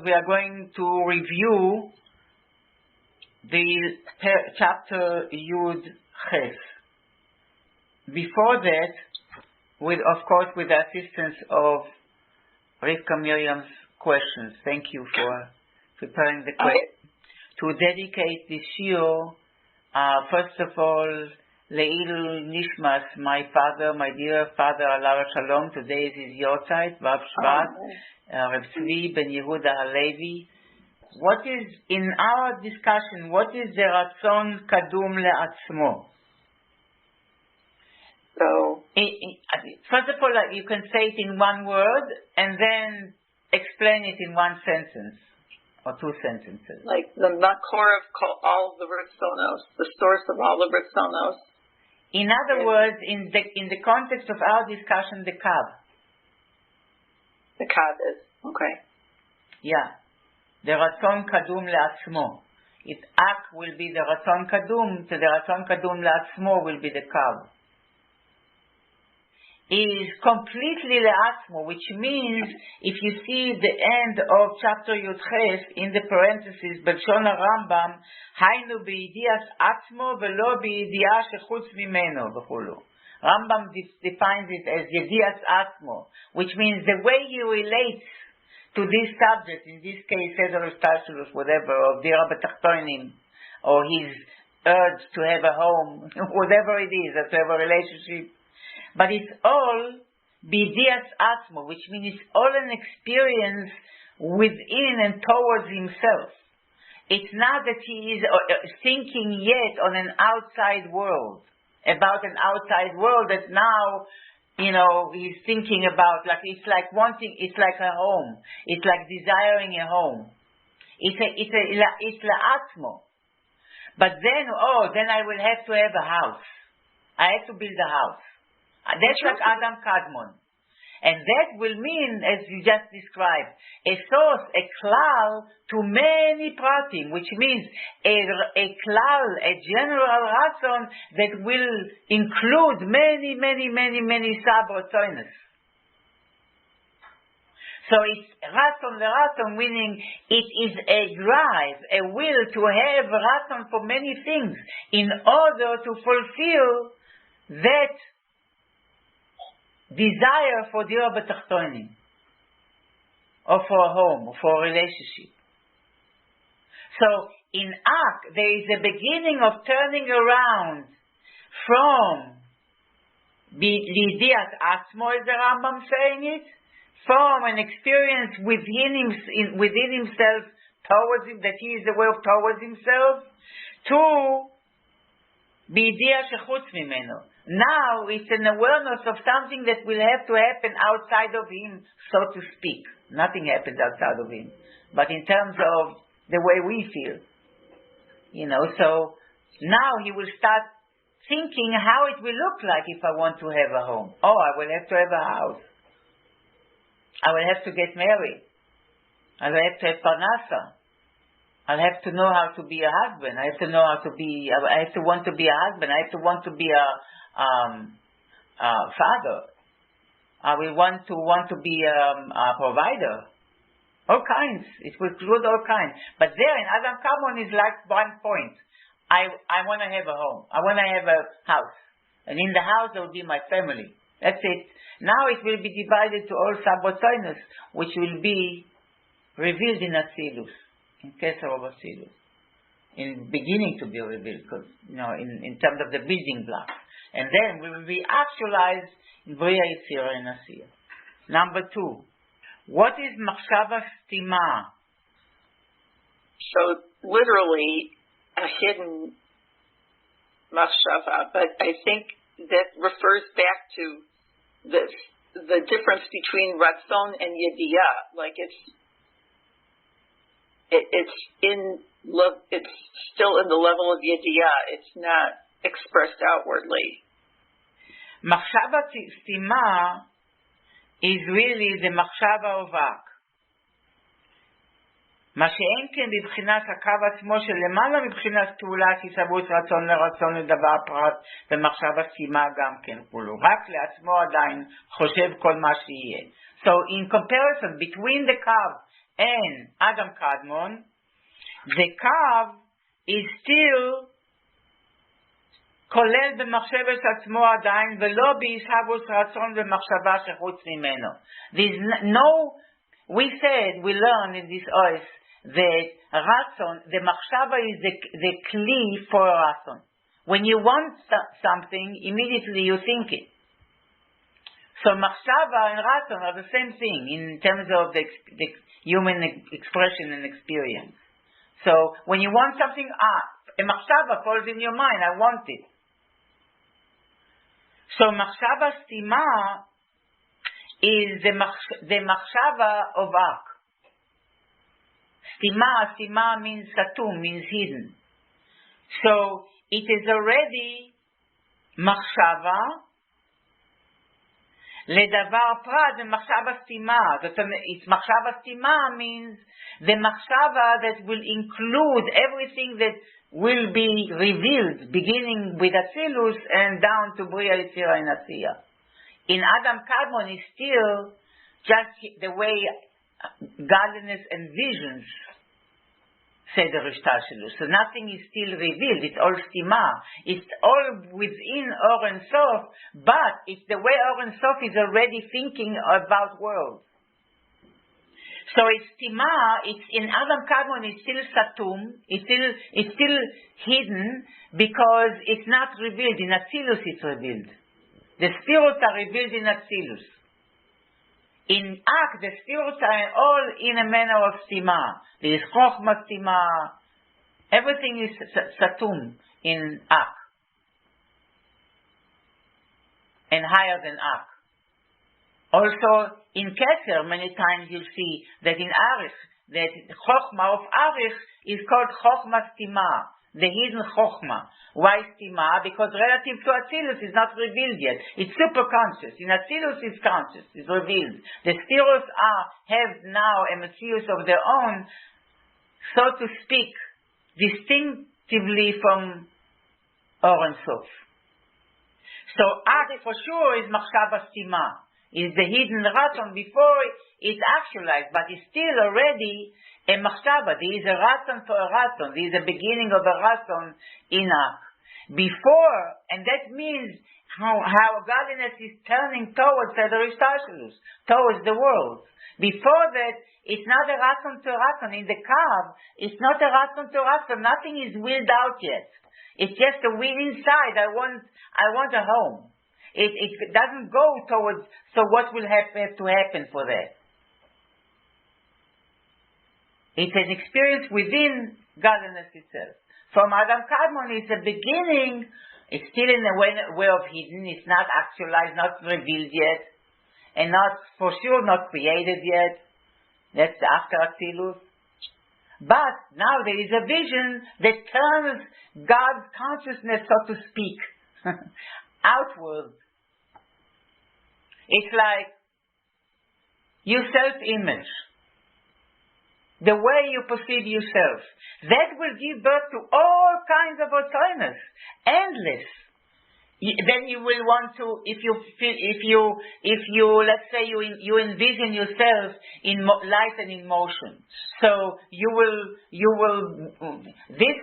we are going to review the chapter Yud Ches. Before that, of course, with the assistance of Rivka Miriam's questions. Thank you for preparing the question. To dedicate this shiur, first of all, Le'ilul Nishmas, my father, my dear father, Alav Shalom. Today is his Yortzeit, Vav Shvat, Reb Tzvi ben Yehuda Halevi. What is, in our discussion, what is the Ratzon Kadum Le'atzmo? So, first of all, you can say it in one word and then explain it in one sentence or two sentences. Like the makor of all of the Ritzonos, the source of all the Ritzonos. In other words, in the context of our discussion, the Kav. The Kav is, okay. Yeah. The Ratzon Kadum Le'atzmo. It Ak will be the Ratzon Kadum, so the Ratzon Kadum Le'atzmo will be the Kav. Is completely le'atzmo, which means if you see the end of chapter Yud Ches in the parentheses, B'lshon Rambam, Hainu b'yidias atzmo v'lo b'yidias shechutz mimeno v'chulu. Rambam defines it as yidias atzmo, which means the way he relates to this subject, in this case, Seder Shtalshelus, whatever, or Dira B'tachtonim, or his urge to have a home, whatever it is, to have a relationship. But it's all bidias atmo, which means it's all an experience within and towards himself. It's not that he is thinking yet on an outside world, about an outside world that now, he's thinking about, like it's like a home. It's like desiring a home. It's la'atmo. But then I will have to have a house. I have to build a house. That's like Adam Kadmon. And that will mean, as you just described, a source, a klal to many pratim, which means a klal, a general ratzon that will include many sub-ratzonos. So it's ratzon, meaning it is a drive, a will to have ratzon for many things in order to fulfill that desire for dira b'tachtonim, or for a home, or for a relationship. So in Ak, there is a beginning of turning around from lidiat atzmo, as the Rambam saying it, from an experience within himself towards him, that he is aware of towards himself, to bidia shechutz mimeno. Now it's an awareness of something that will have to happen outside of him, so to speak. Nothing happens outside of him, but in terms of the way we feel, so now he will start thinking how it will look like if I want to have a home. Oh, I will have to have a house. I will have to get married. I will have to have parnasa. I'll have to know how to be a husband. I have to know how to be. I have to want to be a husband. I have to want to be a father. I will want to be a provider. All kinds. It will include all kinds. But there in Adam Kamon is like one point. I want to have a home. I want to have a house. And in the house there will be my family. That's it. Now it will be divided to all sub-ratzonos, which will be revealed in Atzilus, in Keser of Atzilus. In beginning to be revealed, because, in terms of the building blocks. And then we will be actualized in Bria Yitzira and Asiya. Number 2. What is Machshava Stima? So, literally, a hidden Machshava, but I think that refers back to the difference between Ratzon and Yediyah. Like it's still in the level of Yediyah. It's not expressed outwardly. Machshava Stima is really the Machshava of Ak. מה שאין כן בבחינת הקו עצמו שלמעלה מבחינת פעולת הישרדות רצון לרצון לדבר פרט ומחשבה סתימה גם כן כולו. רק לעצמו עדיין חושב כל מה שיהיה. So in comparison between the curve and Adam Kadmon, the Kav is still כולל במחשבת עצמו עדיין ולא בהשהבות רצון ומחשבה שחוץ ממנו. There's no, we said, we learned in this oath that ratzon, the machshava is the kli for ratzon. When you want something, immediately you think it. So machshava and ratzon are the same thing in terms of the human expression and experience. So when you want something, a machshava falls in your mind, I want it. So machshava stima is the machshava of Ak. Stima means satum, means hidden. So it is already machshava ledavar prat and machshava stima. It's machshava stima means the machshava that will include everything that will be revealed, beginning with Atzilus and down to Bria, Yetzira, and Asiya. In Adam Kadmon is still just the way godliness and visions say the Rishtashelus. So nothing is still revealed. It's all stima. It's all within Or and Sof, but it's the way Or and Sof is already thinking about world. So it's stima, it's in Adam Kadmon, it's still satum, it's still hidden because it's not revealed. In Atzilus it's revealed. The spirits are revealed in Atzilus. In Ak, the spirits are all in a manner of stima. There is chokhmah stima. Everything is satum in Ak. And higher than Ak. Also, in Keter, many times you'll see that in Arich, that Chokhmah of Arich is called Chokhmah Stima, the hidden Chokhmah. Why Stima? Because relative to Atzilus is not revealed yet. It's superconscious. In Atzilus it's conscious, it's revealed. The spheros have now a Metzius of their own, so to speak, distinctively from Or and Sof. So Arich for sure is Machshava Stima. Is the hidden ratzon before it's actualized, but it's still already a machshava. There is a ratzon for a ratzon. There is a beginning of a ratzon in Ak. Before, and that means how godliness is turning towards the Rishtashelus, towards the world. Before that, it's not a ratzon to ratzon. In the Kav, it's not a ratzon to ratzon. Nothing is willed out yet. It's just a will inside. I want a home. It doesn't go towards, so what will have to happen for that? It's an experience within godliness itself. From Adam Kadmon, it's a beginning, it's still in a way of hidden, it's not actualized, not revealed yet, and not, for sure, not created yet. That's after Atzilus. But now there is a vision that turns God's consciousness, so to speak, outward. It's like your self-image, the way you perceive yourself. That will give birth to all kinds of autonomous, endless. Then you will want to, if you let's say you envision yourself in light and in motion. So this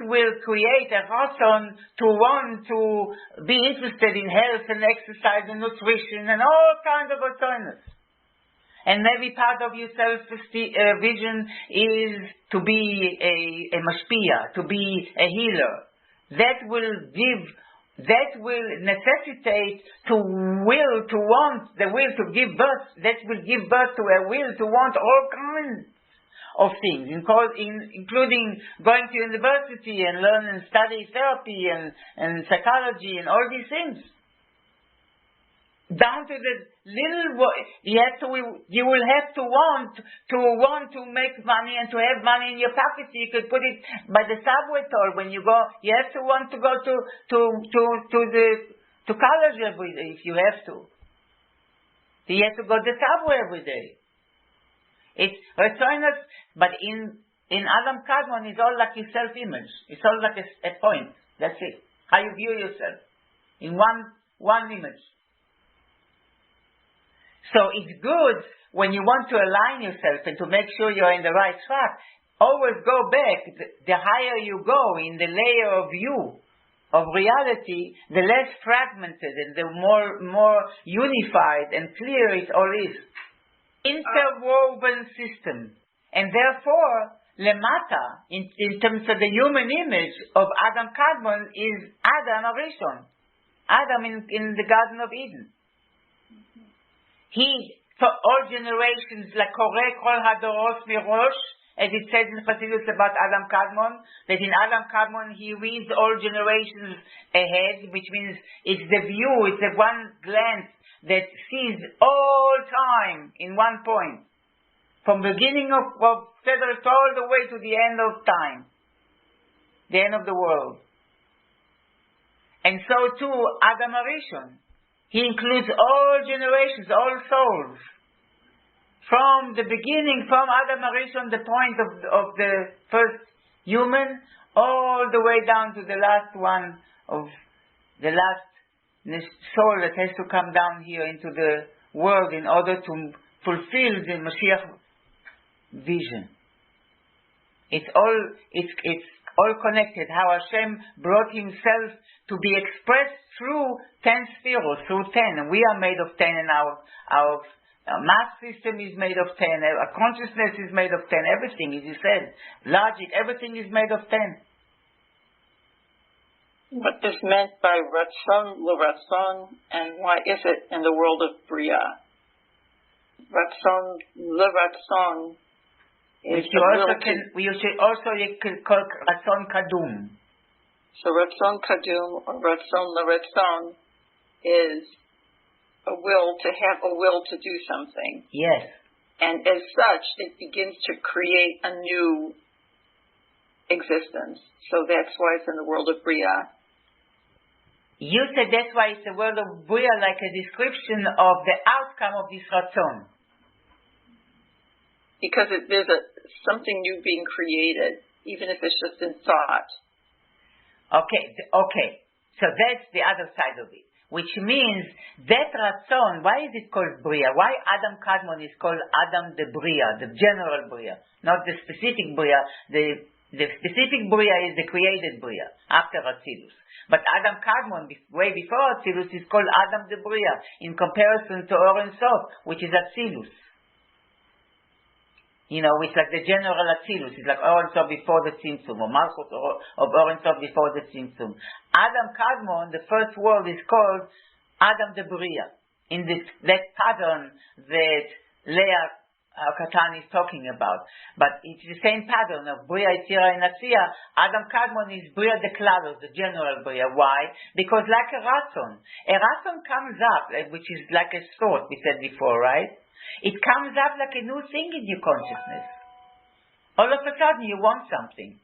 will create a reason to want to be interested in health and exercise and nutrition and all kinds of autonomous. And maybe part of your self-vision is to be a mashpia, to be a healer. That will necessitate the will to give birth, that will give birth to a will to want all kinds of things, including going to university and learn and study therapy and psychology and all these things. Down to the little, you will have to want to make money and to have money in your pocket so you could put it by the subway toll when you go. You have to want to go to college every day if you have to. So you have to go to the subway every day. It's but in Adam Kadmon, it's all like your self-image. It's all like a point. That's it. How you view yourself in one image. So it's good when you want to align yourself and to make sure you're in the right track. Always go back. The higher you go in the layer of you, of reality, the less fragmented and the more unified and clear it all is. Interwoven system. And therefore, Lemata, in terms of the human image of Adam Kadmon, is Adam Arishon. Adam in the Garden of Eden. He, for all generations, like Koreh Kol Hadoros Mirosh, as it says in Chassidus about Adam Kadmon, that in Adam Kadmon he reads all generations ahead, which means it's the view, it's the one glance that sees all time in one point. From beginning of Federal all the way to the end of time. The end of the world. And so too, Adam Arishon. He includes all generations, all souls. From the beginning, from Adam Arishon, the point of the first human, all the way down to the last one of the last soul that has to come down here into the world in order to fulfill the Mashiach vision. It's all connected. How Hashem brought Himself to be expressed through 10 spheros, through 10. And we are made of 10, and our mass system is made of 10. Our consciousness is made of 10. Everything, as you said, logic, everything is made of 10. What is meant by Ratzon, L'Ratzon, and why is it in the world of Bria? Ratzon, L'Ratzon is we should also call Ratzon Kadum. So Ratzon Kadum or Ratzon L'Ratzon is a will to have a will to do something. Yes. And as such, it begins to create a new existence. So that's why it's in the world of Bria. You said that's why it's the world of Bria, like a description of the outcome of this Ratzon. Because there's something new being created, even if it's just in thought. Okay. So that's the other side of it. Which means that Ratzon, why is it called Bria? Why Adam Kadmon is called Adam the Bria, the general Bria, not the specific Bria. The specific Bria is the created Bria, after Atzilus. But Adam Kadmon, way before Atzilus, is called Adam the Bria, in comparison to Or Ein Sof, which is Atzilus. It's like the general Atzilus. It's like Or Ein Sof before the Tzimtzum, or Malchus of Or Ein Sof before the Tzimtzum. Adam Kadmon, the first world, is called Adam the Bria, in that pattern that Leah Katan is talking about. But it's the same pattern of Bria, Yetzira, and Asiya. Adam Kadmon is Bria the Klalos, the general Bria. Why? Because like a Ratzon comes up, which is like a thought, we said before, right? It comes up like a new thing in your consciousness. All of a sudden you want something.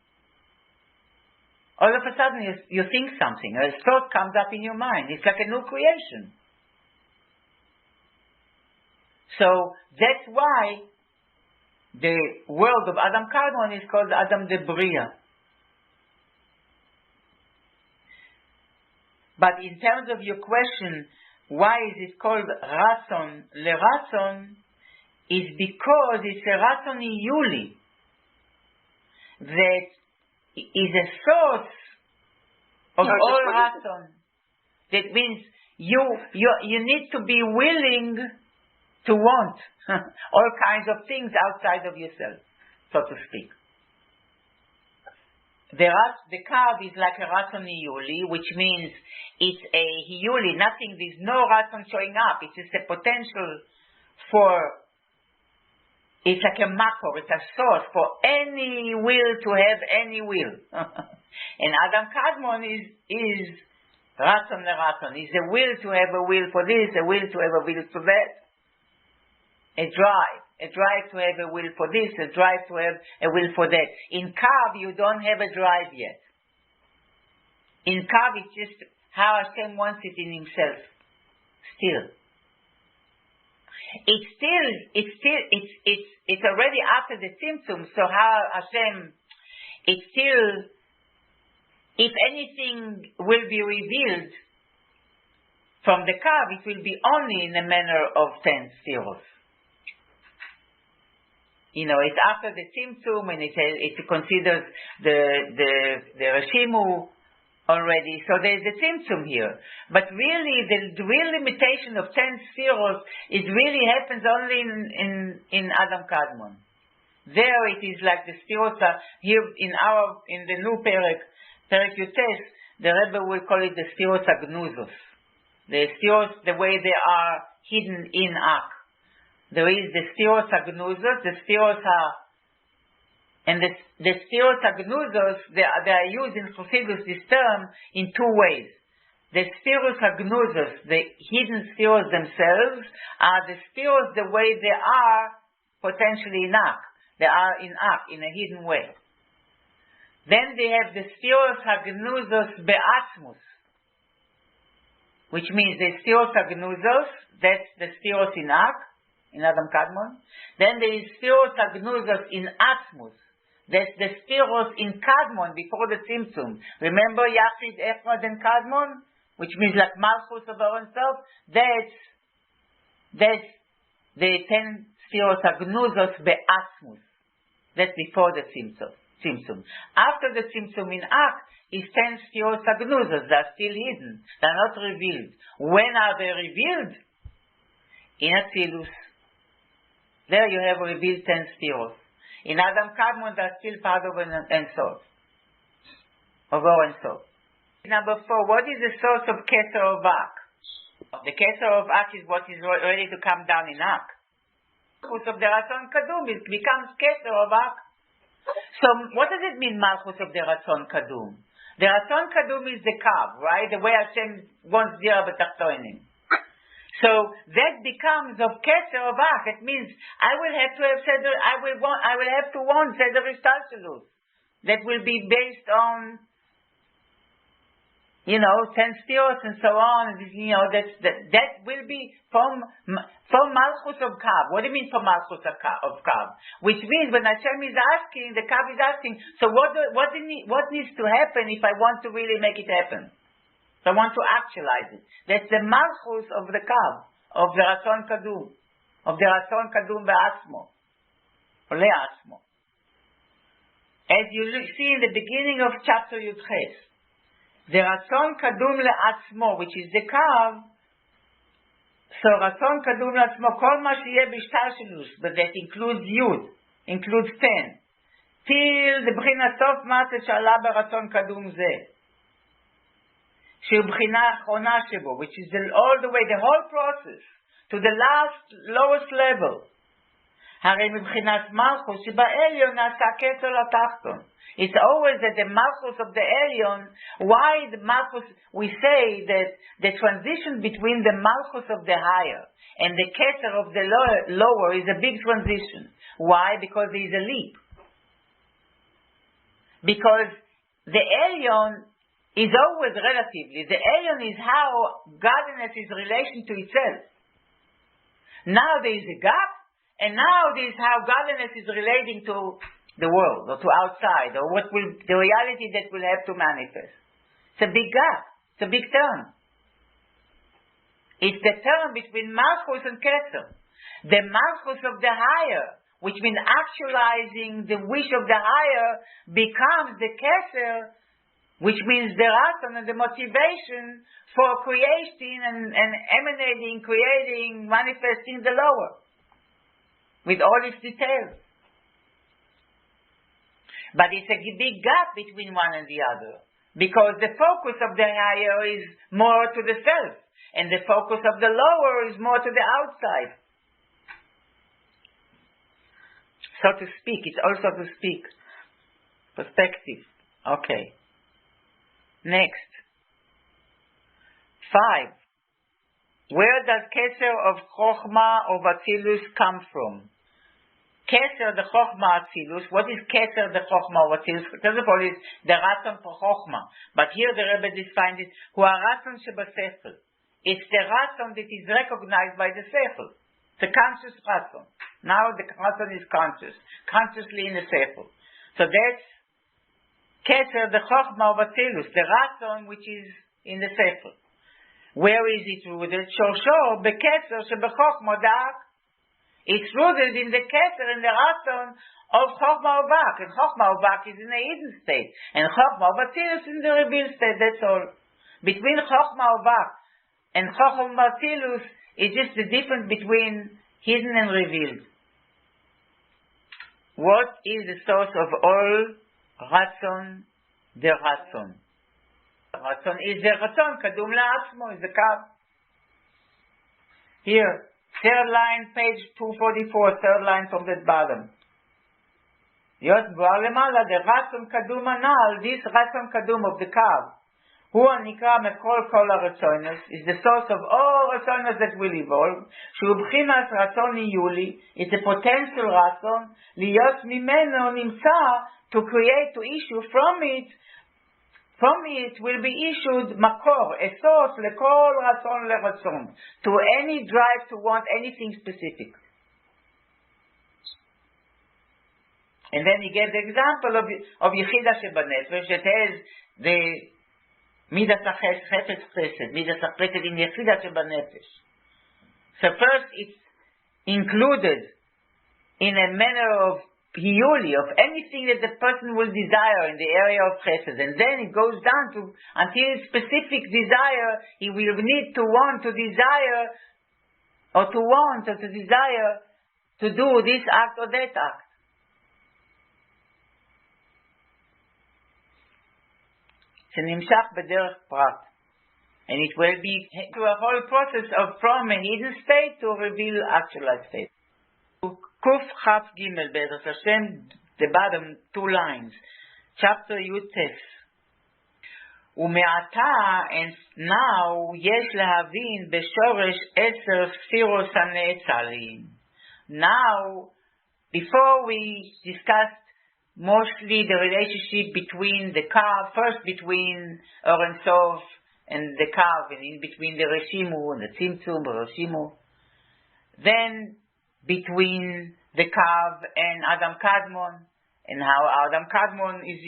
All of a sudden you think something. A thought comes up in your mind. It's like a new creation. So that's why the world of Adam Kadmon is called Adam the Bria. But in terms of your question, why is it called Ratzon L'Ratzon, is because it's a Ratzon Yuli that is a source of all Ratzon. That means you need to be willing to want all kinds of things outside of yourself, so to speak. The Kav is like a Ratzon Hiyuli, which means it's a Hiyuli, there's no Ratzon showing up. It's just a potential it's like a makor, it's a source for any will to have any will. And Adam Kadmon is Ratzon L'Ratzon, is a will to have a will for this, a will to have a will for that. A drive to have a will for this, a drive to have a will for that. In Kav, you don't have a drive yet. In Kav, it's just how Hashem wants it in Himself. Still. It's already after the Tzimtzum, so how Hashem, it's still, if anything will be revealed, from the Kav, it will be only in a manner of 10 sfiros. It's after the Tzimtzum, and it considers the Reshimu already. So there's a Tzimtzum here. But really, the real limitation of 10 sfiros, it really happens only in Adam Kadmon. There it is like the sfiros are here in the new Perek Yutes, the Rebbe will call it the sfiros agnuzos. The sfiros, the way they are hidden in Ak. There is the sfiros agnuzos, the sfiros are, and the sfiros agnuzos, they are used in Chassidus, this term, in two ways. The sfiros agnuzos, the hidden sfiros themselves, are the sfiros the way they are potentially in Ak. They are in Ak, in a hidden way. Then they have the sfiros agnuzos be'atzmus, which means the sfiros agnuzos, that's the sfiros in Ak, in Adam Kadmon. Then there is sfiros agnuzos in Atzmus. That's the sfiros in Kadmon before the Tzimtzum. Remember Yachid, Echad, and Kadmon, which means like Malchus of our own self. That's the 10 sfiros agnuzos be'atzmus. That's before the Tzimtzum. After the Tzimtzum in Ak is 10 sfiros agnuzos. They're still hidden. They're not revealed. When are they revealed? In Atzilus. There you have revealed 10 sfiros. In Adam Kadmon, they're still part of an Ein Sof. Of our Ein Sof. Number 4, what is the source of Keter of Ak? The Keter of Ak is what is ready to come down in Ak. Malchus of the Ratzon Kadum becomes Keter of Ak. So what does it mean, Malchus of the Ratzon Kadum? The Ratzon Kadum is the Kav, right? The way Hashem wants Zira B'Tachtonim. So that becomes of Keter of Ak. It means I will have to have Seder. I will have to want Seder Ishtalshelus. That will be based on 10 sfiros and so on. That will be from Malchus of Kav. What do you mean from Malchus of Kav? Which means when Hashem is asking, the Kav is asking. So what needs to happen if I want to really make it happen? So I want to actualize it. That's the Malchus of the Kav, of the Ratzon Kadum, of the Ratzon Kadum be'atzmo, or le'atzmo. As you see in the beginning of chapter Yudches, the Ratzon Kadum le'atzmo, which is the Kav, so Ratzon Kadum le'atzmo, kol ma sheyeh b'ishtalshelus, but that includes Yud, includes 10, till the B'china Sof Ma'aseh she'ala b'Ratzon Kadum zeh. Which is all the way, the whole process, to the lowest level. It's always that the Malchus of the Elyon, why the Malchus, we say that the transition between the Malchus of the higher and the Keter of the lower is a big transition. Why? Because there is a leap. Because the Elyon is always relatively. The Elyon is how godliness is relation to itself. Now there is a gap, and now there is how godliness is relating to the world, or to outside, or the reality that will have to manifest. It's a big gap. It's a big turn. It's the turn between Malchus and Keter. The Malchus of the higher, which means actualizing the wish of the higher, becomes the Keter, which means the ratzon and the motivation for creating and emanating, creating, manifesting the lower, with all its details. But it's a big gap between one and the other, because the focus of the higher is more to the self, and the focus of the lower is more to the outside. So to speak, it's also to speak. Perspective. Okay. Next. 5. Where does Keter of Chochma of Atzilus come from? Keter, the Chochma Atzilus. What is Keter, the Chochma of Atzilus? First of all, is the Ratzon for Chochma. But here the Rebbe defines it, Hu Ratzon Shebasechel. It's the Ratzon that is recognized by the Sechel. The conscious Ratzon. Now the Ratzon is consciously in the Sechel. So that's Keter, the Chochma of Atzilus, the Ratzon which is in the Sechel. Where is it rooted? Shorshor bekeser shebechokma da'ak. It's rooted in the keser, in the ratzon of chokma uvak. And chokma uvak is in the hidden state, and chokma uvatzilus in the revealed state. That's all. Between chokma uvak and chokma uvatzilus is just the difference between hidden and revealed. What is the source of all ratzon? The ratzon. Ratzon is the ratzon, kadum la'atzmo, is the kav. Here, third line, page 244, third line from the bottom. Yot bar lemala, the ratzon kadum anal, this ratzon kadum of the kav, hu anikra mekol kol haratzonos, is the source of all ratzonos that will evolve. Shu b'chinas ratzon iyuli, it's a potential ratzon, liyot mimeno nimsa, to create, to issue from it. From it will be issued makor, a source lekol ratzon leratzon, to any drive to want anything specific. And then he gave the example of Yechida shebanefesh that has the midas chefetz chesed, midas chesed in Yechida shebanefesh. So first it's included in a manner of hiyuli, of anything that the person will desire in the area of chesed, and then it goes down to until specific desire he will need to want to desire, or to want or to desire to do this act or that act. שנמשך בדרך פרט, and it will be to a whole process of from a hidden state to a revealed actualized state. Kuf Chaf Gimel Be'ezras Hashem, the bottom two lines, chapter Yud Tes. Ume'ata, and now yesh lehavin b'shoresh 10 sfiros hane'etzalim. Now, before we discussed mostly the relationship between the Kav, first between Or Ein Sof and the Kav, and in between the Reshimu and the Tzimtzum, Reshimu, then between the Kav and Adam Kadmon, and how Adam Kadmon is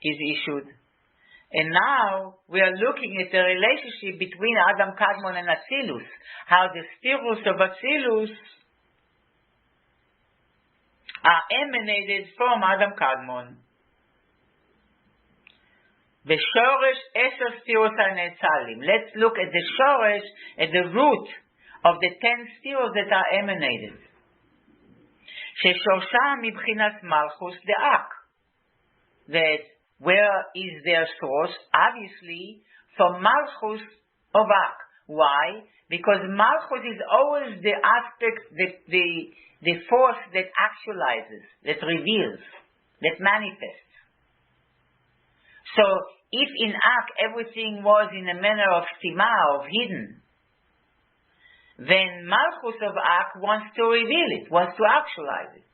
issued. And now we are looking at the relationship between Adam Kadmon and Atzilus, how the spheros of Atzilus are emanated from Adam Kadmon. The shoresh 10 sfiros hane'etzalim. Let's look at the shoresh, at the root of the 10 sfiros that are emanated. Sheshorsham mibchinas malchus de'ak. That where is their source? Obviously, from malchus of ak. Why? Because malchus is always the aspect, the force that actualizes, that reveals, that manifests. So, if in ak everything was in a manner of stima, of hidden, then Malchus of Ak wants to reveal it, wants to actualize it.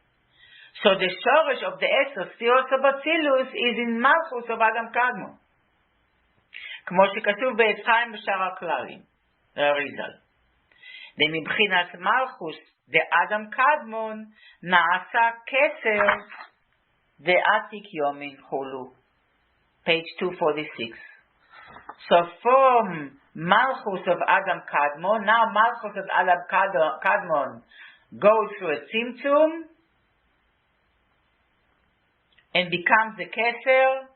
So the shoresh of the 10 sfiros of Atzilus is in Malchus of Adam Kadmon. כמו שכתוב בעץ חיים בשאר הכללים, הריזל. ומבחינת מלכוס דאדם קדמון נעשה כסר דעתיק יומין חולו. Page 246. So from Malchus of Adam Kadmon, now Malchus of Adam Kadmon goes through a Tzimtzum and becomes the Keser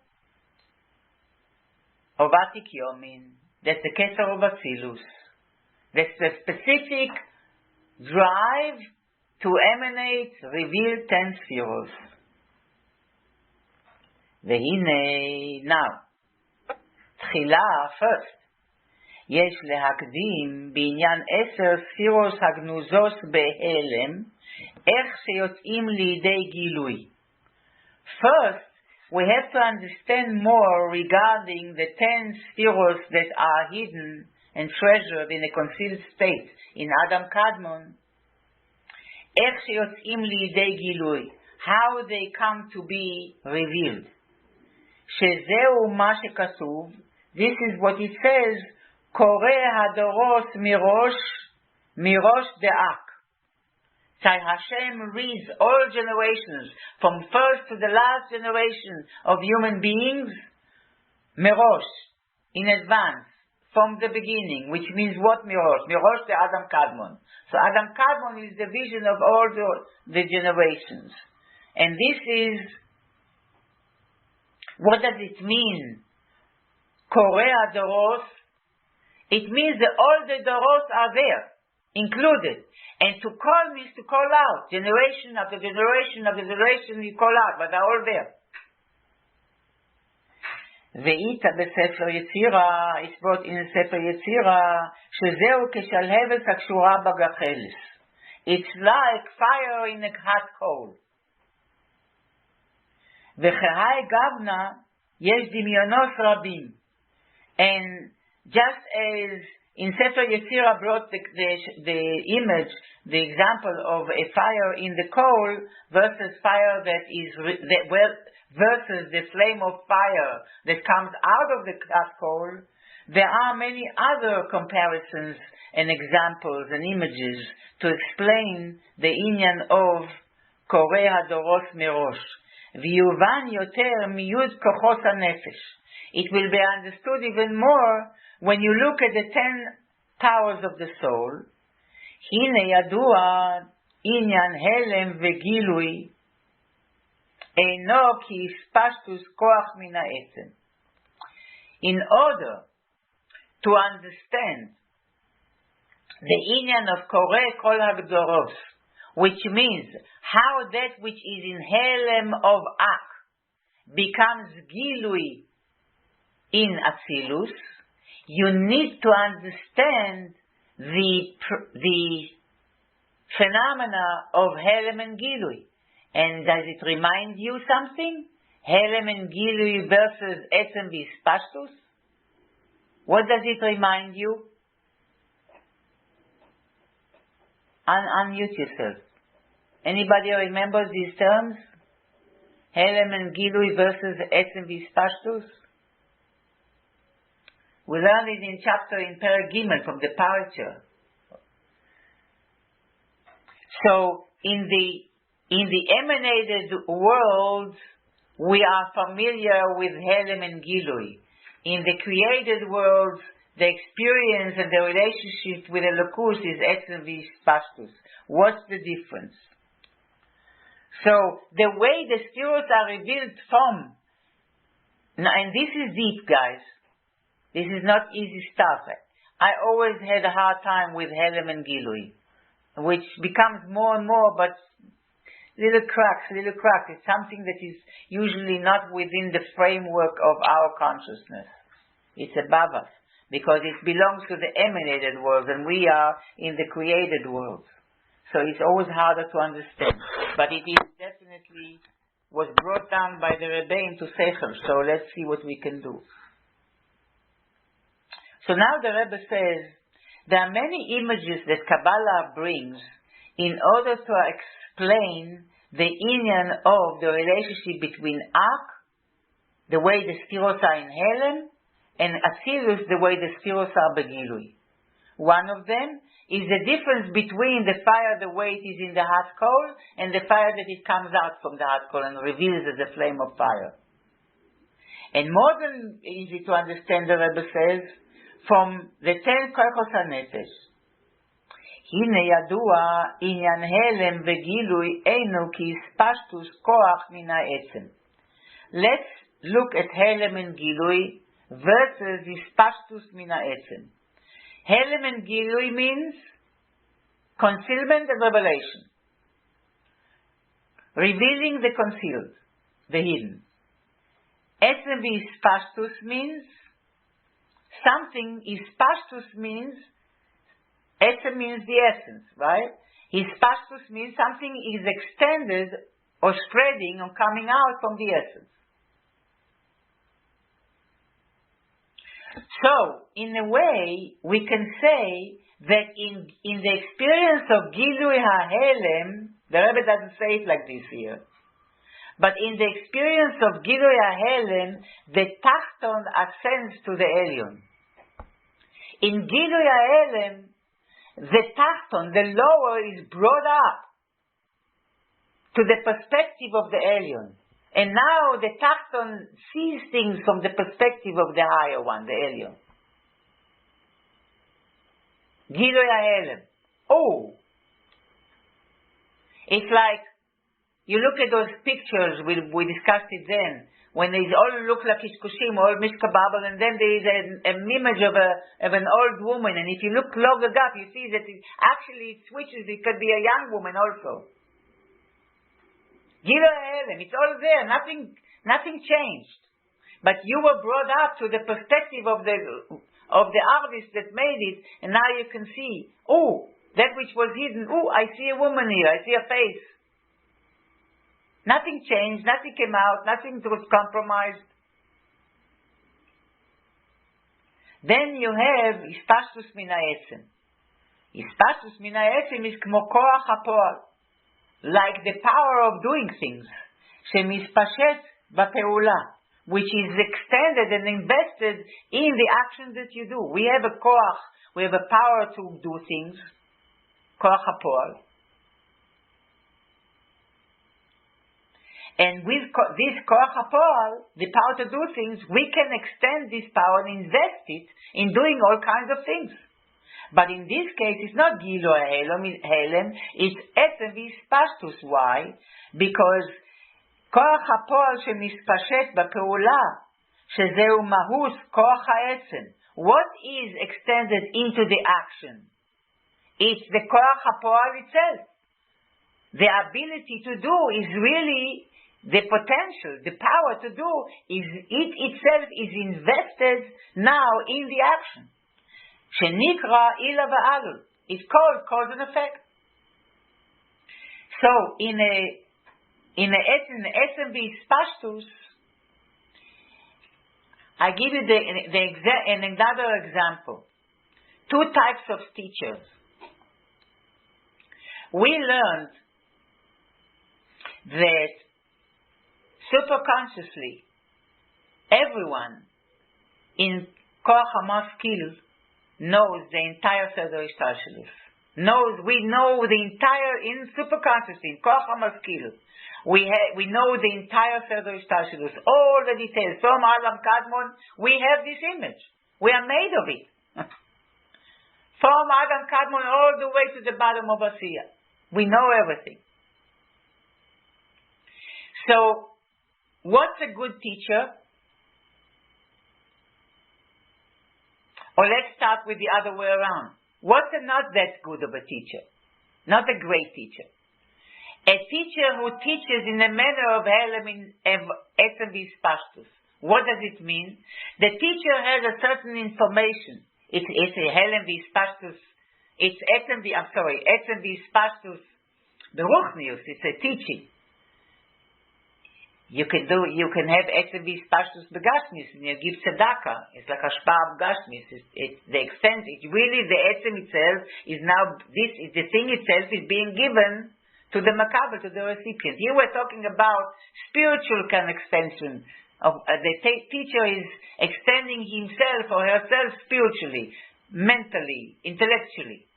of Atik Yomin. That's the Keser of Atzilus. That's the specific drive to emanate, reveal 10 spheros. Vehine, now, תחילה, first, יש להקדים בעניין 10 ספירוס הגנוזות בהלם, איך שיוצאים לידי גילוי. First, we have to understand more regarding the 10 spheros that are hidden and treasured in a concealed state in Adam Kadmon. איך שיוצאים לידי גילוי, how they come to be revealed. שזהו מה שכתוב, this is what it says, קורא הדורות מראש דאק. So Hashem reads all generations, from first to the last generation of human beings, מראש, in advance. from the beginning, which means what Mirosh? Mirosh the Adam Kadmon. So Adam Kadmon is the vision of all the generations. And this is, what does it mean? Korea Doros. It means that all the Doros are there, included. And to call means to call out. Generation after generation after generation you call out, but they're all there. ואיתה בספר יצירה, it's brought in ספר יצירה, שזהו כשלהבת הקשורה בגחלס. It's like fire in a hot coal. וכהי גבנה, יש דמיונות רבים. And just as in Sefer Yetzirah brought the image, the example of a fire in the coal versus fire that is versus the flame of fire that comes out of the hot coal, there are many other comparisons and examples and images to explain the inyan of Koreh HaDoros Merosh. V'yuvan yoter miyud kochos hanefesh. It will be understood even more when you look at the 10 powers of the soul. Hine yadua inyan helem vegilui eino ki ispashtus koach min ha'etzem. In order to understand the inyan of Koreh Kol HaGdoros, which means how that which is in helem of Ak becomes gilui in Atzilus, you need to understand the phenomena of Helem and Gilui. And does it remind you something? Helem and Gilui versus Etzem v'Ispashtus? What does it remind you? Unmute yourself. Anybody remembers these terms? Helem and Gilui versus Etzem v'Ispashtus? We learned it in chapter in Perek Gimel from the Parasha. So in the emanated world, we are familiar with Helem and Gilui. In the created world, the experience and the relationship with Elokus is Etzem v'Ispashtus. What's the difference? So the way the spirits are revealed from, and this is deep, guys. This is not easy stuff. I always had a hard time with Helem and Gilui, which becomes more and more, but little cracks. It's something that is usually not within the framework of our consciousness. It's above us, because it belongs to the emanated world, and we are in the created world. So it's always harder to understand. But it is definitely was brought down by the Rebbe into Seichel, so let's see what we can do. So now the Rebbe says, there are many images that Kabbalah brings in order to explain the inyan of the relationship between Ak, the way the Sfiros are in Helem, and Atzilus, the way the Sfiros are Begilui. One of them is the difference between the fire, the way it is in the hot coal, and the fire that it comes out from the hot coal and reveals as a flame of fire. And more than easy to understand, the Rebbe says, from the 10 kochos hanefesh. Hine yadua inyan helem vegilui einu ki ispashtus koach min ha'etzem. Let's look at helem and gilui versus ispashtus min ha'etzem. Helem and gilui means concealment and revelation. Revealing the concealed, the hidden. Etzem v'ispashtus means something. Ispashtus means, Etzem means the essence, right? Ispashtus means something is extended or spreading or coming out from the essence. So, in a way, we can say that in the experience of Gilui HaHelem, the Rebbe doesn't say it like this here, but in the experience of Gilui HaHelem, the Tachton ascends to the Elyon. In Gilui HaHelem, the Tachton, the lower, is brought up to the perspective of the Elyon. And now the Tachton sees things from the perspective of the higher one, the Elyon. Gilui HaHelem. Oh! It's like, you look at those pictures, we discussed it then, when they all look like Kishkushim, all Mishkababel, and then there is an image of an old woman, and if you look longer up, you see that it switches, it could be a young woman also. Gilui HaHelem, it's all there, nothing changed. But you were brought up to the perspective of the artist that made it, and now you can see, oh, that which was hidden, oh, I see a woman here, I see a face. Nothing changed, nothing came out, nothing was compromised. Then you have Ispashtus Min HaEtzem. Ispashtus Min HaEtzem is Kmo Koach HaPoal, like the power of doing things, Shemispashet Ba'Peula, which is extended and invested in the action that you do. We have a koach, we have a power to do things, koach hapol. And with this koach hapol, the power to do things, we can extend this power and invest it in doing all kinds of things. But in this case, it's not Gilui HaHelem, it's Etzem V'Ispashtus. Why? Because כוח הפועל שמתפשט בפעולה, שזהו מהות כוח העצם. What is extended into the action? It's the כוח הפועל itself. The ability to do is really the potential, the power to do, it itself is invested now in the action. שנקרא אילה ועלול. It's called cause and effect. So, in Etzem V'Ispashtus, I give you another example. Two types of teachers. We learned that superconsciously, everyone in Koach HaMaskil knows the entire Seder Ishtalshelus. We know the entire, in superconsciously, in Koach HaMaskil, we know the entire Seder Ishtalshelus, all the details. From Adam Kadmon, we have this image. We are made of it. From Adam Kadmon all the way to the bottom of Asiya. We know everything. So, what's a good teacher? Or let's start with the other way around. What's a not that good of a teacher? Not a great teacher. A teacher who teaches in a manner of Helem Etzem V'Ispashtus. What does it mean? The teacher has a certain information. It's a Helem V'Ispashtus. It's Etzem V'Ispashtus Beruchnius. It's a teaching. You can have Etzem V'Ispashtus Begashmis, and you give tzedakah. It's like a shpar of Gashmis. It's the extent. Really the Etzem itself is now, the thing itself is being given to the makabel, to the recipient. Here we're talking about spiritual kind of extension. The teacher is extending himself or herself spiritually, mentally, intellectually.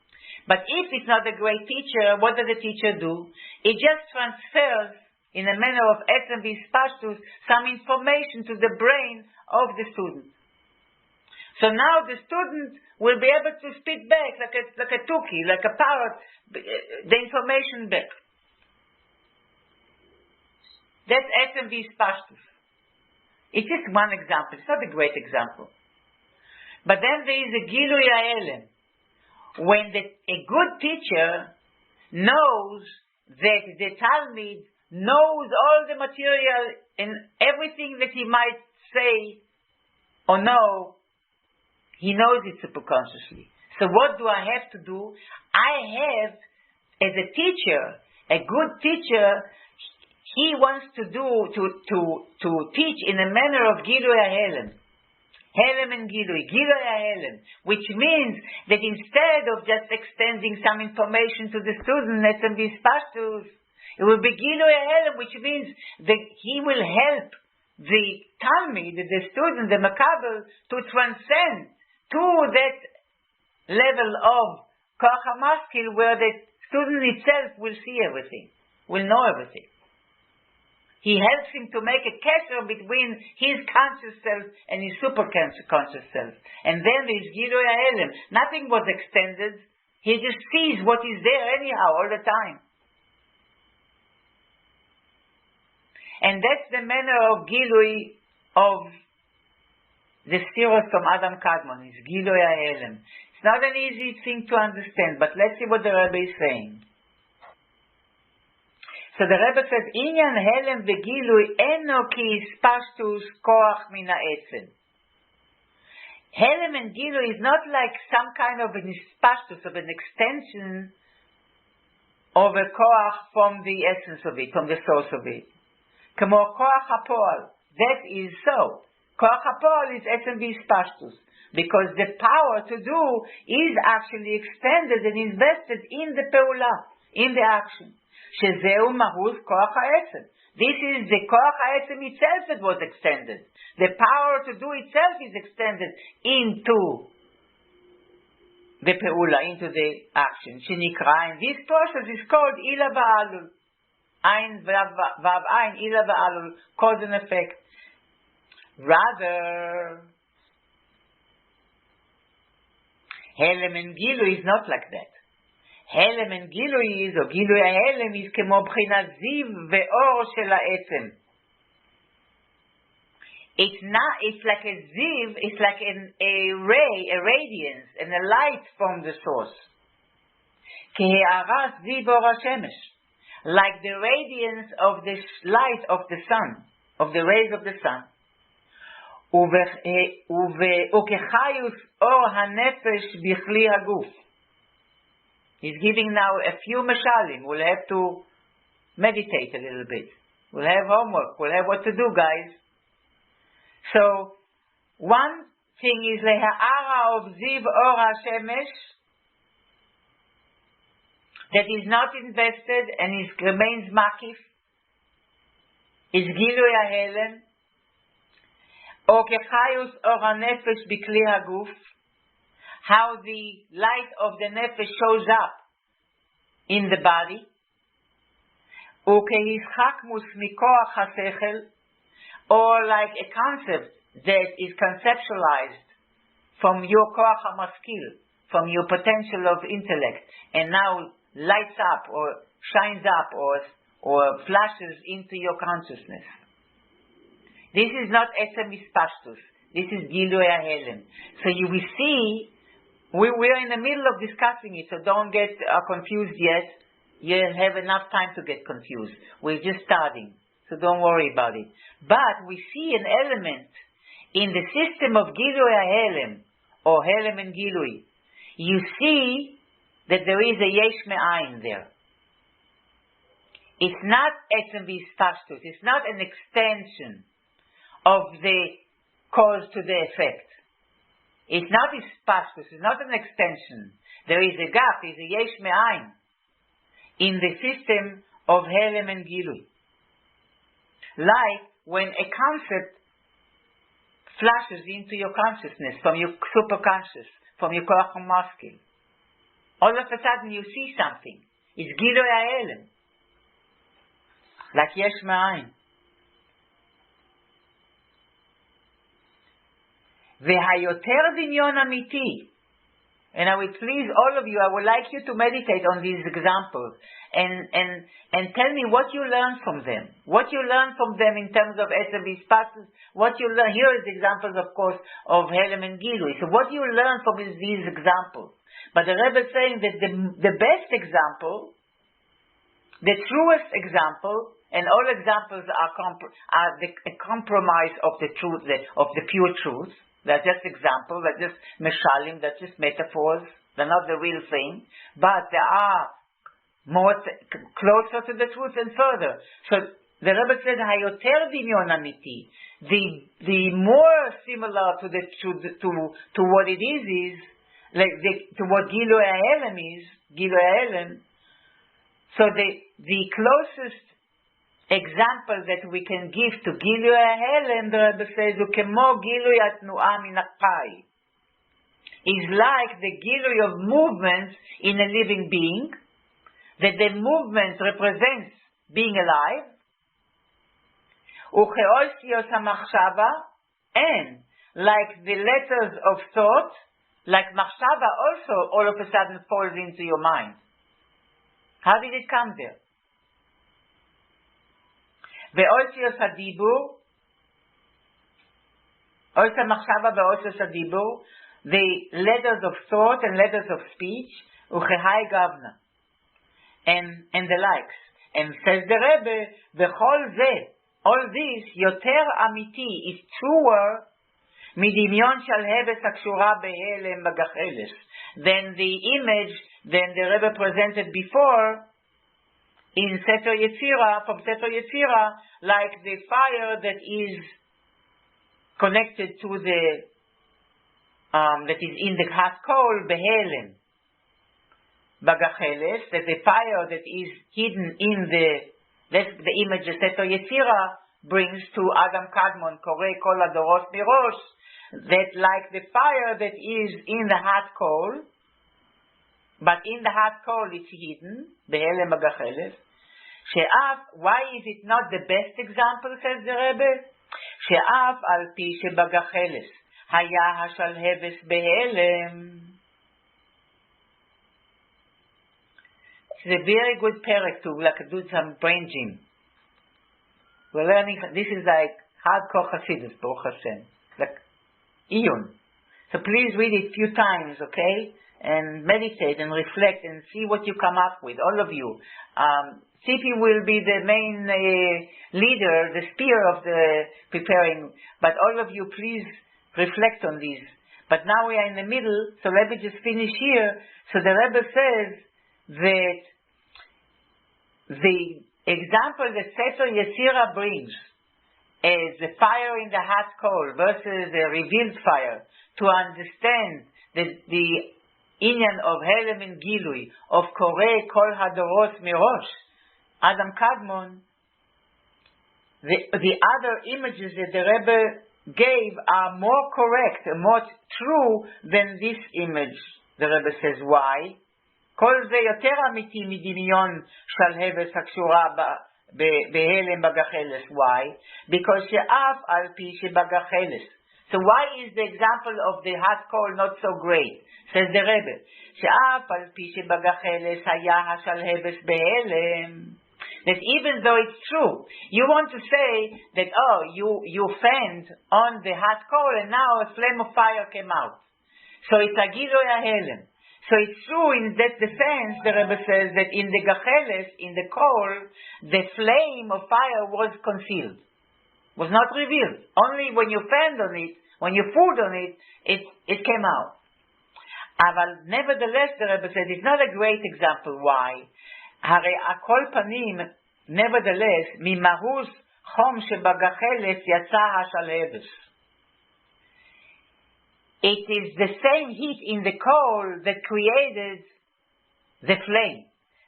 But if it's not a great teacher, what does the teacher do? It just transfers, in a manner of Etzem V'Ispashtus, some information to the brain of the student. So now the student will be able to spit back like a tuki, like a parrot, the information back. That's Etzem V'Ispashtus. It's just one example. It's not a great example. But then there is a Gilui HaHelem. When a good teacher knows that the Talmid knows all the material and everything that he might say or know, he knows it superconsciously. So what do I have to do? I have, as a teacher, a good teacher, he wants to teach in a manner of Gilui HaHelem. Helem and Gilui HaHelem, which means that instead of just extending some information to the student, Etzem V'Ispashtus, it will be Gilui HaHelem, which means that he will help the Talmid, the student, the makabel, to transcend to that level of Koach HaMaskil where the student itself will see everything, will know everything. He helps him to make a kesher between his conscious self and his super conscious self. And then there's Gilui HaHelem. Nothing was extended. He just sees what is there anyhow all the time. And that's the manner of Gilui of the Sfiros from Adam Kadmon. It's Gilui HaHelem. It's not an easy thing to understand, but let's see what the Rebbe is saying. So the Rebbe says, Inyan Helem v'Gilui eno ki ispashtus koach min ha'etzem. Helem and Gilui is not like some kind of an ispashtus, of an extension of a koach from the essence of it, from the source of it. Kamo koach ha'poal. That is so. Koach ha'poal is etzem v'ispashtus. Because the power to do is actually extended and invested in the peula, in the action. Shezeu mahuz koach ha'etzem. This is the koach ha'etzem itself that was extended. The power to do itself is extended into the peula, into the action. Shenikra, and this process is called ila va'alul. Ein vav ein, ila va'alul, cause and effect. Rather, Helem and Gilui is not like that. Helem and Gilui is, or Gilui HaHelem is כמו בחינת זיו ואור של העצם. It's like a ziv, it's like a ray, a radiance, and a light from the source. כהארת זיו אור השמש. Like the radiance of the light of the sun, of the rays of the sun. וכחיוס אור הנפש בכלי הגוף. He's giving now a few mashalim. We'll have to meditate a little bit. We'll have homework. We'll have what to do, guys. So, one thing is leha'ara of ziv or hashemesh that is not invested and remains makif is Gilui HaHelem or kechayus or hanefesh bikli haguf. How the light of the nefesh shows up in the body. Ukehishchakmus mikoach hasechel, or like a concept that is conceptualized from your koach hamaskil, from your potential of intellect, and now lights up or shines up or flashes into your consciousness. This is not etzem ispashtus. This is Gilui HaHelem. So you will see. We're in the middle of discussing it, so don't get confused yet. You'll have enough time to get confused. We're just starting, so don't worry about it. But we see an element in the system of Gilui HaHelem, or Helem and Gilui. You see that there is a yesh me'ayin there. It's not etzem v'ispashtus. It's not an extension of the cause to the effect. It's not ispashtus, it's not an extension. There is a gap, there is a yesh me'ayin in the system of Helem and Gilui. Like when a concept flashes into your consciousness, from your superconscious, from your koach hamaskil. All of a sudden you see something. It's Gilui HaHelem. Like yesh me'ayin. והיותר דמיון אמיתי. And I will please all of you, I would like you to meditate on these examples and tell me what you learned from them. What you learned from them in terms of etzem v'ispashtus. What you learn. Here is examples, of course, of Helem and Gilui. So what you learn from these examples. But the Rebbe is saying that the best example, the truest example, and all examples are a compromise of the truth, of the pure truth. They're just examples, they're just meshalim, they're just metaphors, they're not the real thing, but they are more closer to the truth and further. So the Rebbe said, "Hayoter dimyon amiti." The more similar to what it is like to what Gilui HaHelem is, Gilui HaHelem. So the closest example that we can give to Gilui HaHelem, the Rebbe says, "Ukemo Gilui atnu'a min ha'chai," is like the Gilui of movement in a living being, that the movement represents being alive, וכאוסיוס המחשבה, and like the letters of thought, like machshava also all of a sudden falls into your mind. How did it come there? ואוסיוס הדיבור, אוסיוס המחשבה ואוסיוס הדיבור, the letters of thought and letters of speech, וכהי גבנה, and the likes. And says the Rebbe, וכל זה, all this, יותר אמיתי, is truer, מדמיון שלהבת הקשורה בהלם בגחלת, than the image than the Rebbe presented before in Sefer Yetzirah, from Sefer Yetzirah, like the fire that is connected to the, that is in the hot coal, behelem, bagacheles, that the fire that is hidden in that's the image that Sefer Yetzirah brings to Adam Kadmon, Korei Kol Adoros Mirosh, that like the fire that is in the hot coal, but in the hot coal it's hidden, behelem bagacheles, why is it not the best example, says the Rebbe? שאף על פי שבגחלת היה השלהבת בהלם. It's a very good perek to do some brain gym. We're learning, this is like hardcore Hasidus, Baruch Hashem. Like Iyun. So please read it a few times, okay? And meditate and reflect and see what you come up with, all of you. Tzipi will be the main leader, the spear of the preparing, but all of you please reflect on these. But now we are in the middle, so let me just finish here. So the Rebbe says that the example that Sefer Yetzirah brings as the fire in the hot coal versus the revealed fire, to understand the inyan of Helem and Gilui, of Korei Kol Hadoros Mirosh, Adam Kadmon, the other images that the Rebbe gave are more correct and more true than this image. The Rebbe says, why? כל זה יותר אמיתי מדמיון שלהבת הקשורה בהלם בגחלת. Why? Because שאף על פי שבגחלת. So why is the example of the hot coal not so great? Says the Rebbe, שאף על פי שבגחלת היה השלהבת בהלם. That even though it's true, you want to say that, you fanned on the hot coal and now a flame of fire came out. So it's a Gilui HaHelem. So it's true in that defense, the Rebbe says, that in the gacheles, in the coal, the flame of fire was concealed, was not revealed. Only when you fanned on it, when you poured on it, it came out. But nevertheless, the Rebbe says, it's not a great example. Why? הרי הכל פנים, nevertheless, ממהות חום שבגחלת יצא השלהבת. It is the same heat in the coal that created the flame.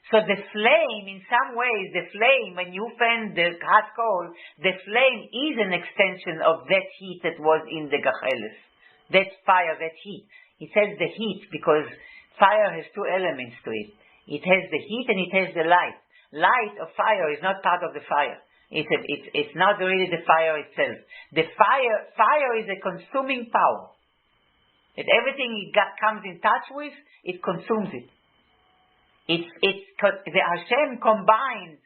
So the flame, in some ways, the flame, when you fan the hot coal, the flame is an extension of that heat that was in the gacheles. That fire, that heat. It says the heat because fire has two elements to it. It has the heat and it has the light. Light of fire is not part of the fire. It's not really the fire itself. The fire is a consuming power. That everything it comes in touch with, it consumes it. The Hashem combined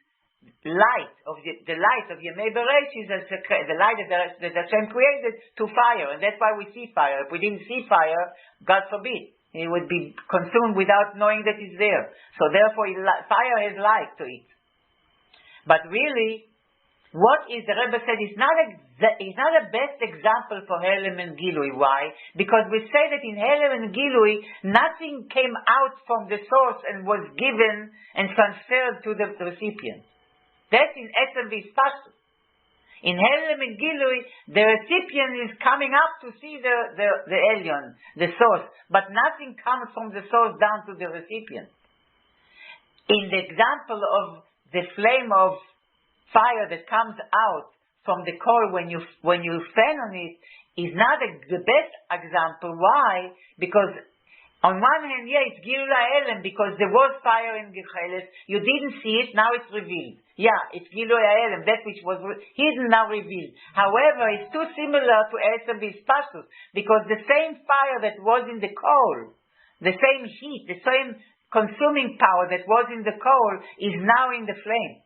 light of the light of Yemei Bereshit, the light that Hashem created, to fire, and that's why we see fire. If we didn't see fire, God forbid, it would be consumed without knowing that it's there. So therefore, fire has light to it. But really, what is the Rebbe said is not a best example for Helem and Gilui. Why? Because we say that in Helem and Gilui, nothing came out from the source and was given and transferred to the recipient. That in Etzem V'Ispashtus. In Helem and Gilui, the recipient is coming up to see the Elyon, the source, but nothing comes from the source down to the recipient. In the example of the flame of fire that comes out from the coal when you fan on it is not the best example. Why? Because on one hand, it's Gilui HaElem, because there was fire in Gecheles, you didn't see it, now it's revealed. Yeah, it's Gilui Ha'elem, that which was hidden now revealed. However, it's too similar to Etzem V'Ispashtus, because the same fire that was in the coal, the same heat, the same consuming power that was in the coal is now in the flame.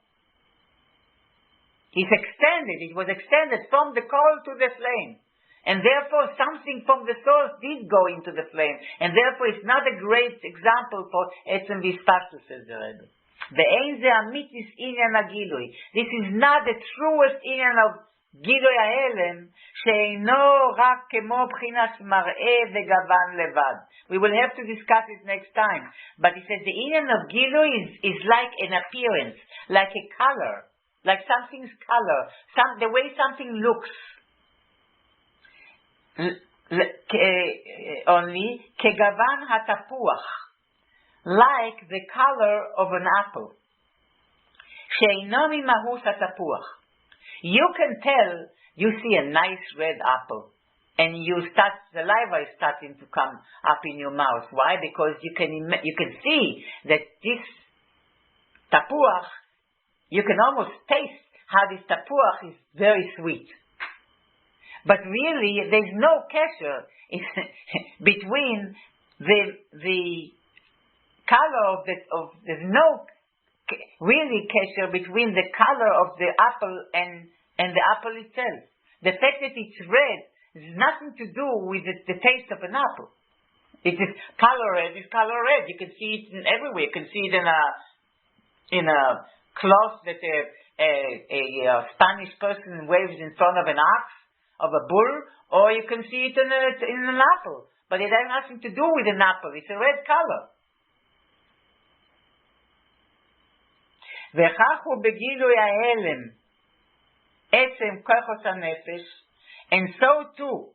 It's extended, it was extended from the coal to the flame. And therefore something from the source did go into the flame. And therefore it's not a great example for Etzem V'Ispashtus, says the Rebbe. Ve'ein ze amitis inyan hagilui. This is not the truest inyan of Gilui Ha'elem, she'eino rak kemo b'chinas mar'eh ve'gavan levad. We will have to discuss it next time. But he says the inyan of Gilui is like an appearance, like a color, like something's color, the way something looks. Only kegavan hatapuach, like the color of an apple. She'eino mimahus hatapuach. You can tell, you see a nice red apple, and saliva is starting to come up in your mouth. Why? Because you can see that this tapuach, you can almost taste how this tapuach is very sweet. But really, there's no pressure between the color there's no really pressure between the color of the apple and the apple itself. The fact that it's red has nothing to do with the taste of an apple. It is color red. It's color red. You can see it everywhere. You can see it in a cloth that a Spanish person waves in front of an ox, of a bull, or you can see it in an apple. But it has nothing to do with an apple. It's a red color. וכך הוא בגילוי ההלם, עצם כוחות הנפש, and so too,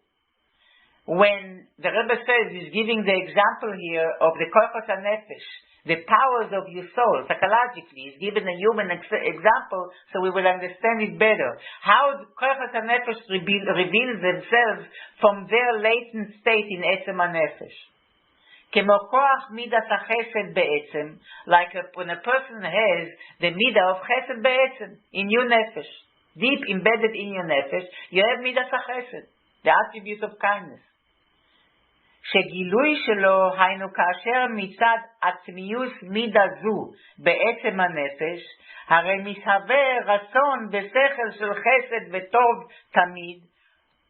when the Rebbe says, he's giving the example here of the kochos hanefesh, the powers of your soul, psychologically, he's given a human example so we will understand it better. How kochos hanefesh reveal themselves from their latent state in עצם הנפש. כמו כוח מידת החסד בעצם, like when a person has the midah of chesed בעצם, in your nefesh, deep embedded in your nefesh, you have midat החסד, the attribute of kindness. שגילוי שלו היינו כאשר מצד עצמיוס מידה זו בעצם הנפש, הרי מסהווה רצון ושכל של חסד וטוב תמיד,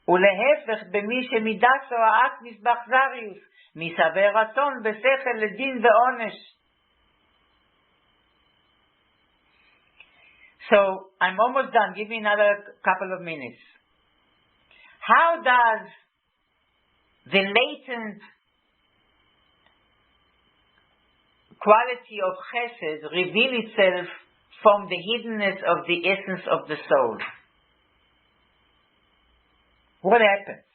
ולהפך במי שמידה סועת מזבח זריוס, מסהווה רצון ושכל לדין ועונש. So, I'm almost done. Give me another couple of minutes. How does the latent quality of chesed reveal itself from the hiddenness of the essence of the soul? What happens?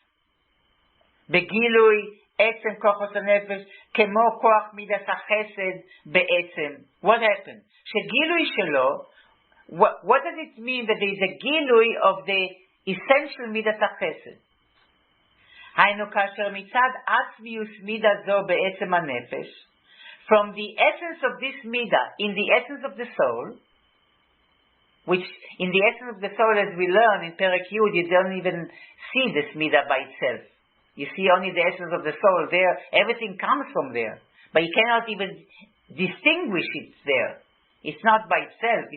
בגילוי עצם כוחות הנפש כמו כוח מידת החסד בעצם. What happens? שגילוי שלו, what does it mean that there is a גילוי of the essential מידת החסד? היינו כאשר מצד עצמיוס מידה זו בעצם הנפש, from the essence of this midah, in the essence of the soul, which in the essence of the soul, as we learn in Perek Yud, you don't even see this midah by itself. You see only the essence of the soul there. Everything comes from there, but you cannot even distinguish it there. It's not by itself.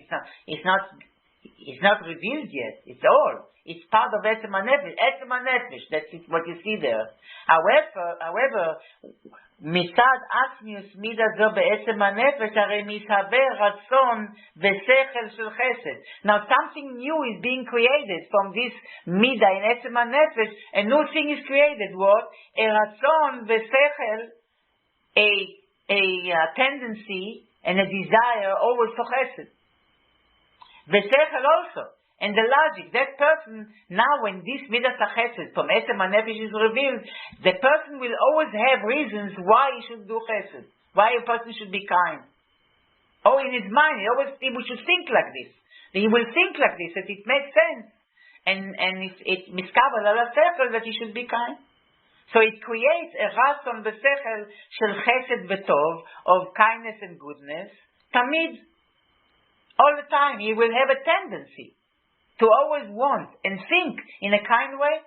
It's not revealed yet. It's all. It's part of Etzem HaNefesh. Etzem HaNefesh. That's what you see there. However, מצד עצמיוס מידה זו בעצם הנפש, הרי מסהווה רצון ושכל של חסד. Now something new is being created from this מידה in עצם הנפש. A new thing is created. What? A רצון ושכל, a tendency and a desire always for chesed. ושכל also. And the logic, that person, now when this midas chesed from Etzem HaNefesh is revealed, the person will always have reasons why he should do chesed, why a person should be kind. Oh, in his mind, he should think like this. He will think like this, that it makes sense. And it miskabel ala sechel that he should be kind. So it creates a rason b'sechel shel chesed v'tov, of kindness and goodness, tamid, All the time he will have a tendency to always want and think in a kind way.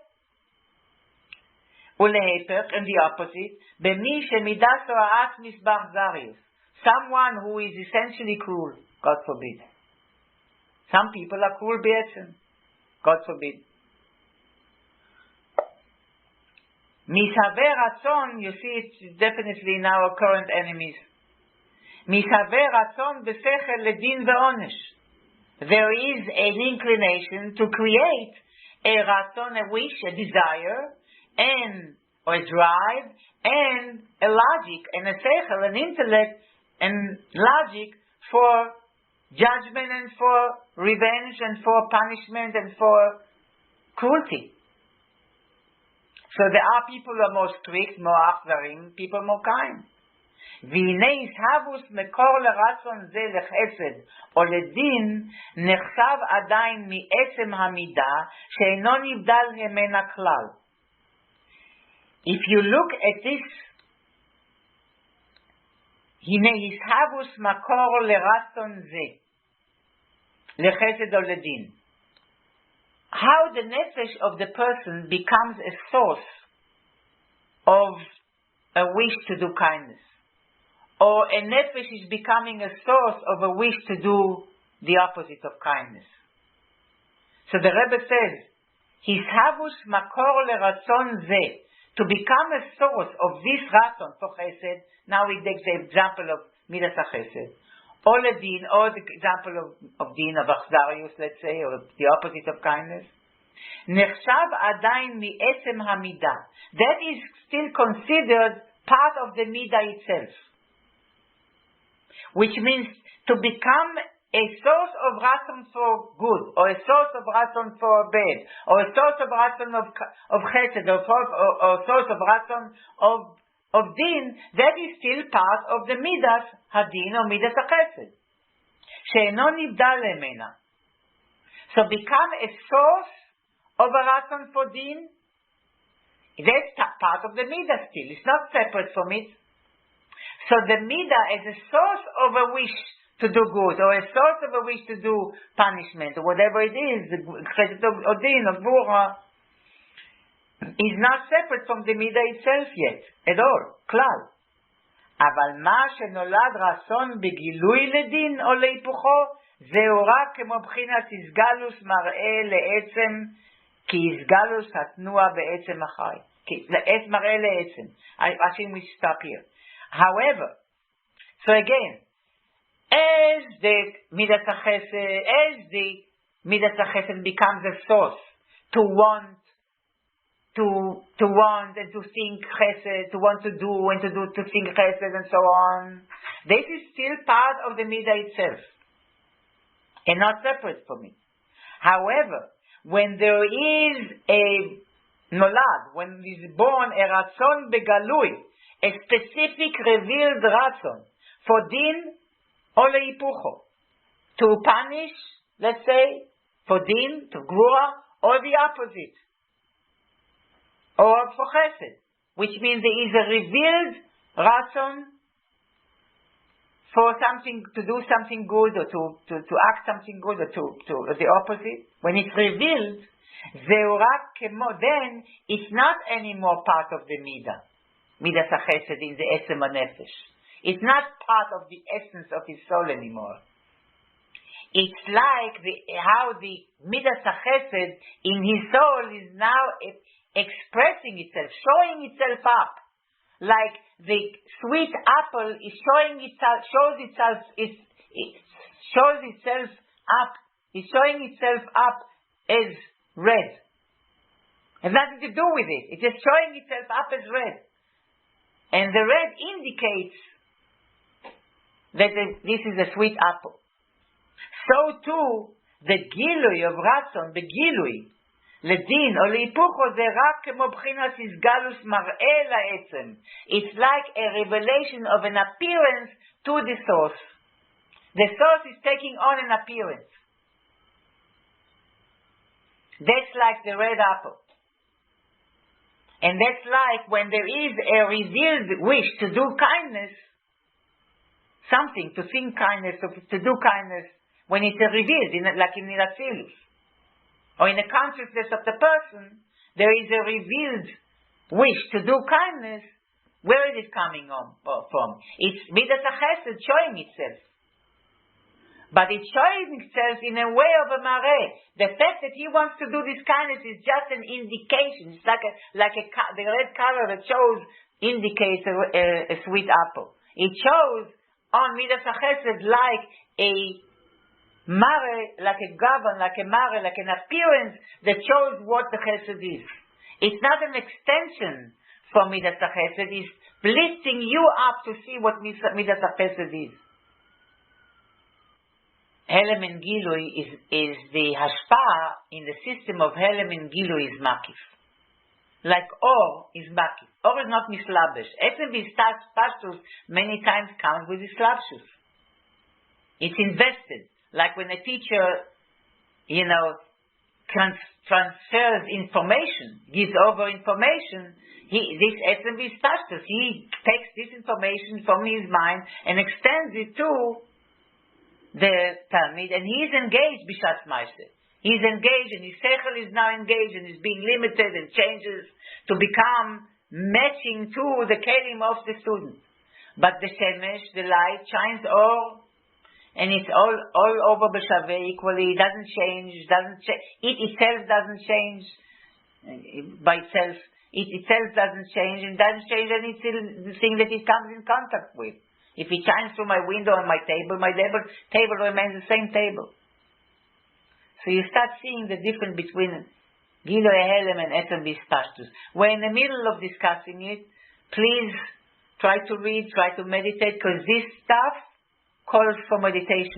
ולהפך, and the opposite, במי שמידת רעת מסבר זריוס, someone who is essentially cruel, God forbid. Some people are cruel בעצם, God forbid. משווה רצון, you see it definitely in our current enemies. משווה רצון בשכל לדין ועונש. There is an inclination to create a רצון, a wish, a desire, and or a drive, and a logic, and a seichel, an intellect, and logic for judgment, and for revenge, and for punishment, and for cruelty. So there are people who are more strict, more achzarim, people more kind. והנה ישהבוס מקור לרצון זה לחסד או לדין נחשב עדיין מעצם המידה שאינו נבדל ממנה כלל. If you look at this, הנה ישהבוס מקור לרצון זה לחסד או לדין. How the nefesh of the person becomes a source of a wish to do kindness. Or a nefesh is becoming a source of a wish to do the opposite of kindness. So the Rebbe says, Hishavus makor leratzon ze, to become a source of this ratzon for chesed. Now we take the example of midas chesed, or ledin, or the example of din, of achzarius, let's say, or the opposite of kindness. Nechshav adayin mi'etzem hamidah. That is still considered part of the midah itself. Which means to become a source of ratzon for good, or a source of ratzon for bad, or a source of ratzon of chesed, or a source of ratzon of din, that is still part of the midas hadin or midas chesed. She'eno nibdal lemena. So become a source of a ratzon for din, that's part of the midas still. It's not separate from it. So the midah is a source of a wish to do good, or a source of a wish to do punishment, or whatever it is, the chesed or din or gvura, is not separate from the midah itself yet, at all, klal. אבל מה שנולד רצון בגילוי לדין או להיפוכו, זהו רק כמו בחינת הסגלוס מראה לעצם, כי הסגלוס התנועה בעצם החי. מראה לעצם. I think we stop here. However, so again, as the midas chesed becomes a source to want and to think chesed, to want to do and to think chesed and so on, this is still part of the midah itself and not separate from it. However, when there is a nolad, when is born a ratzon begalui, a specific revealed ratzon for din or leipucho, to punish, let's say, for din, to gvura, or the opposite, or for chesed, which means there is a revealed ratzon for something, to do something good, or to act something good, or to the opposite. When it's revealed, then it's not anymore part of the midah. Midas HaChesed in the Esem HaNefesh. It's not part of the essence of his soul anymore. It's like how the Midas HaChesed in his soul is now expressing itself, showing itself up. Like the sweet apple is showing itself up as red. It has nothing to do with it. It's just showing itself up as red. And the red indicates that this is a sweet apple. So too, the gilui of ratzon, the gilui, ledin or leipucho, זה רק כמו בחינת הסגלוס מראה לעצם. It's like a revelation of an appearance to the source. The source is taking on an appearance. That's like the red apple. And that's like when there is a revealed wish to do kindness, something, to think kindness, to do kindness, when it's revealed, like in Atzilus. Or in the consciousness of the person, there is a revealed wish to do kindness. Where it is coming from? It's Midas HaChesed showing itself. But it's showing itself in a way of a mareh. The fact that he wants to do this kindness is just an indication. It's like the red color that indicates a sweet apple. It shows on Midas HaChesed like a mare, like a govern, like a mare, like an appearance that shows what the Chesed is. It's not an extension from Midas HaChesed. It's lifting you up to see what Midas HaChesed is. Helem and Gilui is the hashpah in the system of Helem and Gilui is makif. Like Or is makif. Or is not mislabesh. Etzem v'pashtus many times comes with islabshus. It's invested. Like when a teacher, transfers information, gives over information, this etzem v'pashtus, he takes this information from his mind and extends it to the Talmid, and he is engaged b'shatz ma'aseh. He is engaged, and his seichel is now engaged, and is being limited and changes to become matching to the kelim of the student. But the shemesh, the light, shines all, and it's all over b'shaveh equally. It doesn't change. It itself doesn't change by itself. It itself doesn't change, and doesn't change anything that it comes in contact with. If it shines through my window on my table remains the same table. So you start seeing the difference between Gilui Helem and Etzem V'Pashtus. We're in the middle of discussing it. Please try to read, try to meditate, because this stuff calls for meditation.